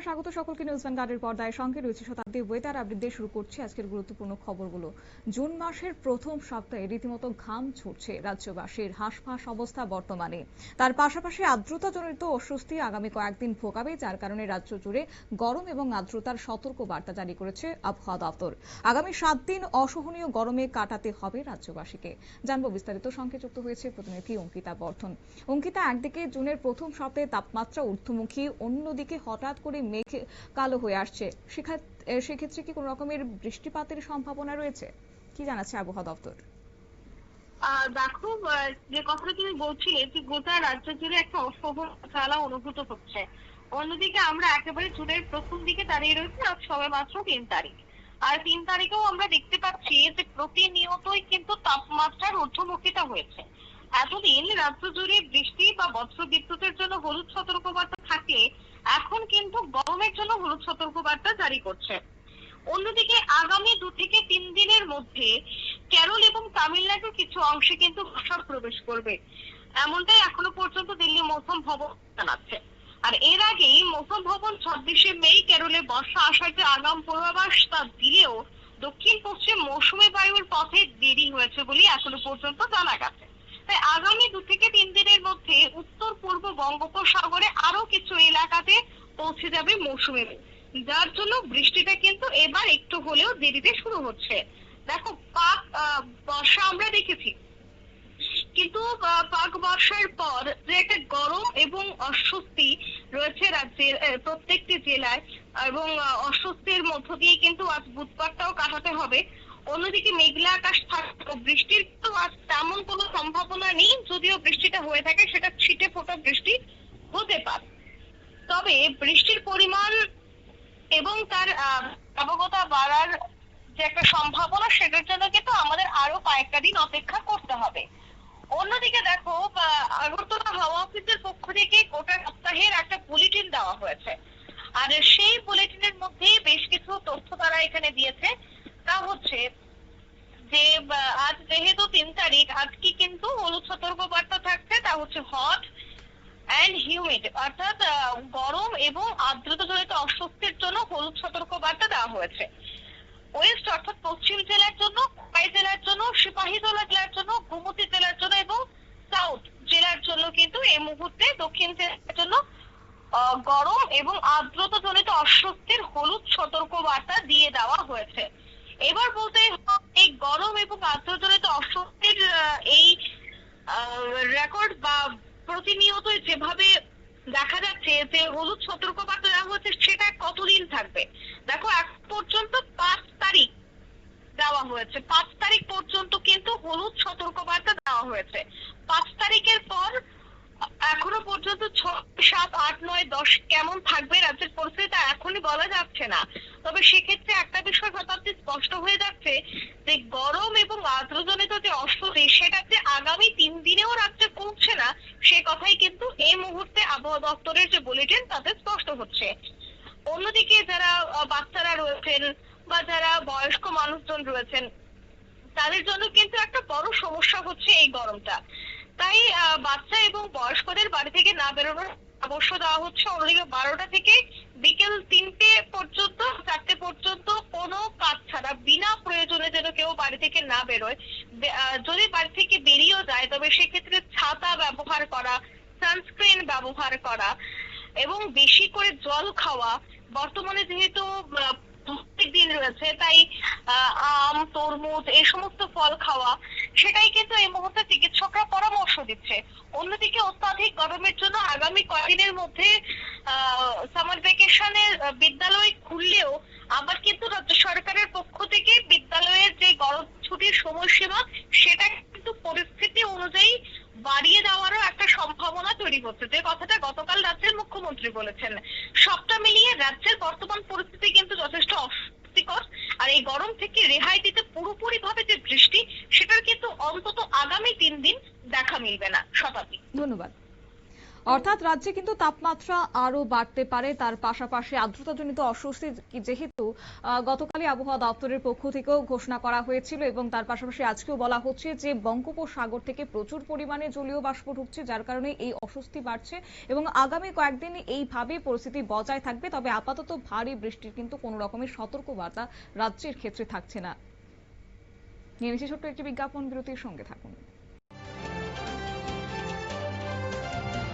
নমস্কার, স্বাগত সকলকে নিউজ ভ্যানগার্ডের পর্দায়। সঙ্গে রয়েছে শতাব্দী ওয়েদার আপডেট দিয়ে শুরু করছি আজকের গুরুত্বপূর্ণ খবরগুলো। জুন মাসের প্রথম সপ্তাহে রীতিমতো ঘাম ছুটছে রাজ্যবাসীর, হাঁসফাঁস অবস্থা বর্তমানে। তার পাশাপাশি আর্দ্রতাজনিত অস্বস্তি আগামী কয়েকদিন ভোগাবে, যার কারণে রাজ্য জুড়ে গরম এবং আর্দ্রতার সতর্ক বার্তা জারি করেছে আবহাওয়া দপ্তর। আগামী 7 দিন অসহনীয় গরমে কাটাতে হবে রাজ্যবাসীকে। জানবো বিস্তারিত। সঙ্গে যুক্ত হয়েছে প্রতিনিধি অঙ্কিতা বর্ধন। অঙ্কিতা, একদিকে জুনের প্রথম সপ্তাহে তাপমাত্রা ঊর্ধ্বমুখী, অন্যদিকে হঠাৎ করে মেঘ কালো হয়ে আসছে, সেক্ষেত্রে কি কোন রকমের বৃষ্টিপাতের সম্ভাবনা রয়েছে? কি জানাচ্ছে আবহাওয়া দপ্তর? দেখো, যে কথাটা তুমি বলছিলে যে গোটা রাজ্য জুড়ে একটা অসহনীয় অনুভূত হচ্ছে। অন্যদিকে আমরা একেবারে জুনের প্রথম দিকে দাঁড়িয়ে রয়েছি, আজ সবে মাত্র 3 তারিখ। আর 3 তারিখেও আমরা দেখতে পাচ্ছি যে প্রতিনিয়তই কিন্তু তাপমাত্রার ঊর্ধ্বমুখিতা হয়েছে। এতদিন রাজ্য জুড়ে বৃষ্টি বা বজ্র বিদ্যুতের জন্য হলুদ সতর্কবার্তা থাকলে এখন কিন্তু গরমের জন্য হলুদ সতর্কবার্তা জারি করছে। অন্যদিকে আগামী 2 থেকে 3 দিনের মধ্যে কেরল এবং তামিলনাড়ুর কিছু অংশে কিন্তু বর্ষা প্রবেশ করবে, এমনটাই এখনো পর্যন্ত দিল্লি মৌসুম ভবন জানাচ্ছে। আর এর আগেই মৌসুম ভবন 26শে মে কেরলে বর্ষা আসার যে আগাম পূর্বাভাস তা দিলেও দক্ষিণ পশ্চিম মৌসুমী বায়ুর পথে দেরি হয়েছে বলে এখনো পর্যন্ত জানা গেছে। তাই আগামী 2 থেকে 3 দিনের মধ্যে উত্তর পূর্ব বঙ্গোপসাগরে আরো কিছু এলাকাতে পৌঁছে যাবে মৌসুমী বায়ু, যার জন্য বৃষ্টিটা কিন্তু এবার একটু হলেও দেরিতে শুরু হচ্ছে। দেখো, পাক বর্ষা আমরা দেখেছি, কিন্তু পাক বর্ষার পর যে একটা গরম এবং অস্বস্তি রয়েছে রাজ্যের প্রত্যেকটি জেলায়, এবং অস্বস্তির মধ্য দিয়ে কিন্তু আজ বুধবারটাও কাটাতে হবে। অন্যদিকে মেঘলা আকাশ থাকলেও বৃষ্টির তো আজ তেমন কোনো সম্ভাবনা নেই, যদিও বৃষ্টিটা হয়ে থাকে সেটা ছিটে ফোটা বৃষ্টি হতে পারে। তবে বৃষ্টির পরিমাণ এবং তার আবহাওয়া বাড়ার যে একটা সম্ভাবনা, সেটার জন্য কিন্তু আমাদের আরো কয়েকটা দিন অপেক্ষা করতে হবে। অন্যদিকে দেখো, আগরতলা হাওয়া অফিসের পক্ষ থেকে গোটা সপ্তাহের একটা বুলেটিন দেওয়া হয়েছে। আর সেই বুলেটিনের মধ্যে বেশ কিছু তথ্য তারা এখানে দিয়েছে। তা হচ্ছে যে আজ যেহেতু 3 তারিখ, আজকে কিন্তু হলুদ সতর্কবার্তা থাকছে। তা হচ্ছে হট অ্যান্ড হিউমিড, অর্থাৎ গরম এবং আর্দ্রতাজনিত অস্বস্তির জন্য হলুদ সতর্কবার্তা দেওয়া হয়েছে। ওয়েস্ট অর্থাৎ পশ্চিম জেলার জন্য, খোয়াই জেলার জন্য, সিপাহীজলা জেলার জন্য, গোমতী জেলার জন্য এবং সাউথ জেলার জন্য কিন্তু এই মুহূর্তে, দক্ষিণ জেলার জন্য গরম এবং আর্দ্রতাজনিত অস্বস্তির হলুদ সতর্কবার্তা দিয়ে দেওয়া হয়েছে। এবার বলতে এই গরম এবং আর্দ্রতাজনিত অস্বস্তির এই রেকর্ড বা প্রতিনিয়তই যেভাবে দেখা যাচ্ছে যে হলুদ সতর্কবার্তা দেওয়া হচ্ছে, সেটা কতদিন থাকবে? দেখো, এখন পর্যন্ত 5 তারিখ দেওয়া হয়েছে। 5 তারিখ পর্যন্ত কিন্তু হলুদ সতর্কবার্তা দেওয়া হয়েছে। 5 তারিখের পর এখনো পর্যন্ত 6, 7, 8, 9, 10 কেমন থাকবে রাজ্যের পরিস্থিতি এখনই বলা যাচ্ছে না। তবে সেক্ষেত্রে একটা বিষয় হঠাৎ স্পষ্ট হয়ে যাচ্ছে যে গরম এবং আর্দ্রজনিত যে অস্বস্তি, সেটা যে আগামী 3 দিনেও রাজ্যে কমছে না, সে কথাই কিন্তু এই মুহূর্তে আবহাওয়া দপ্তরের যে বুলেটিন তাতে স্পষ্ট হচ্ছে। অন্যদিকে যারা বাচ্চারা রয়েছেন বা যারা বয়স্ক মানুষজন রয়েছেন, তাদের জন্য কিন্তু একটা বড় সমস্যা হচ্ছে এই গরমটা। তাই বাচ্চা এবং বয়স্কদের বাড়ি থেকে না বেরোনোর পরামর্শ দেওয়া হচ্ছে। অন্যদিকে 12টা থেকে বিকেল 3টে পর্যন্ত, 4টে পর্যন্ত কোনো কাজ ছাড়া বিনা প্রয়োজনে যেন কেউ বাড়ি থেকে না বেরোয়। যদি বাড়ি থেকে বেরিয়েও যায়, তবে সেক্ষেত্রে ছাতা ব্যবহার করা, সানস্ক্রিন ব্যবহার করা এবং বেশি করে জল খাওয়া। বর্তমানে যেহেতু দিন রয়েছে, তাই আম, তরমুজ এই সমস্ত ফল খাওয়া, সেটাই কিন্তু এই মুহূর্তে চিকিৎসকরা পরামর্শ দিচ্ছে। অন্যদিকে অত্যাধিক গরমের জন্য আগামী কয়েকদিনের মধ্যে সামার ভ্যাকেশনের বিদ্যালয় খুললেও আবার কিন্তু রাজ্য সরকারের পক্ষ থেকে বিদ্যালয়ের যে গরম ছুটির সময়সীমা, সেটা কিন্তু পরিস্থিতি অনুযায়ী বাড়িয়ে দেওয়ারও একটা সম্ভাবনা তৈরি হচ্ছে, যে কথাটা গতকাল রাজ্যের মুখ্যমন্ত্রী বলেছেন। সবটা মিলিয়ে রাজ্যের বর্তমান পরিস্থিতি কিন্তু যথেষ্ট অস্বস্তিকর। আর এই গরম থেকে রেহাই দিতে পুরোপুরি ভাবে যে বৃষ্টি, সেটার কিন্তু অন্তত আগামী 3 দিন দেখা মিলবে না। শতাব্দী, ধন্যবাদ। অর্থাৎ রাজ্যে কিন্তু তাপমাত্রা আরো বাড়তে পারে, তার পাশাপাশি আর্দ্রতাজনিত অস্বস্তি যেহেতু গতকালই আবহাওয়া দপ্তরের পক্ষ থেকেও ঘোষণা করা হয়েছিল এবং তার পাশাপাশি আজকেও বলা হচ্ছে যে বঙ্গোপসাগর থেকে প্রচুর পরিমাণে জলীয় বাষ্প ঢুকছে, যার কারণে এই অস্বস্তি বাড়ছে এবং আগামী কয়েকদিন এইভাবে পরিস্থিতি বজায় থাকবে। তবে আপাতত ভারী বৃষ্টির কিন্তু কোনো রকমের সতর্কবার্তা রাজ্যের ক্ষেত্রে থাকছে না। নিয়ে নিচ্ছি ছোট্ট একটি বিজ্ঞাপন বিরতির, সঙ্গে থাকুন।